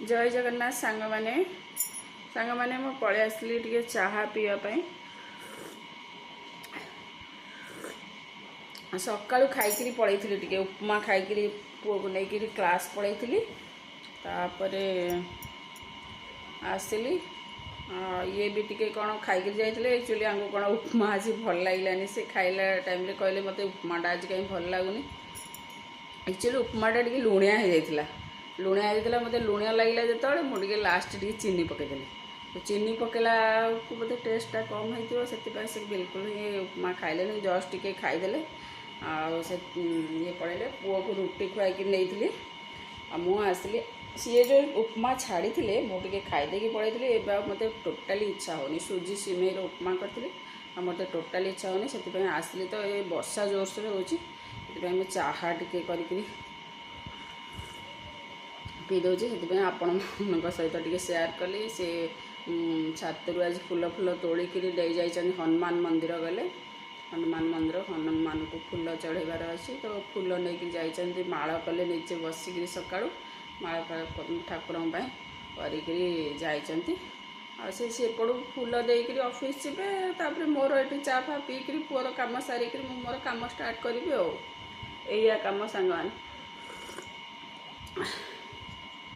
जय जगन्नाथ सांग माने मु पळे आसली टिके चाहा पीवा पाई सकाळू खाई पड़े टिके उपमा खाई पुआ को लेकिन क्लास पड़े तापरे आसली ये भी टिके कौन खाई जाइए एक्चुअली आमको कौन उपमा आज भल लगे से खाइला टाइम कहले मत उपमाटा आज कहीं भल लगुनि एक्चुअली उपमाटा टे लुणिया हो जाता लुणिया होता मत लुणिया लगे जो मुझे लास्ट टी चीनी पकईदेली तो चीनी पकेला को बोधे टेस्टा कम होती से बिल्कुल ही उपमा खाइले जस्ट टिके खाईदे से ये पड़े पुओ को रुटी खुआई नहीं आसली सी जो उपमा छाड़ी थे मुझे खाईदे पड़े मत टोटाली इच्छा होनी सुजी सिमेर उपमा करी मत टोटाली इच्छा होनी से आसली तो ये वर्षा जोरसोर हो चाहा टिके करी पी दूसरी से आपण सहित टिके शेयर कली से छातरू आज फूल फूल तोड़िक जाइए हनुमान मंदिर गले हनुमान मंदिर हनुमान को फूल चढ़ेबार अच्छी तो फूल नहीं जाइए माଳ कले निजे बसिक सकाळू माळ ठाकुर कर सेपड़ू फूल देकर ऑफिस जीवे मोर ये चा फा पीकरी पुअर कम सारिक मोर कम स्टार्ट करी या कम सांग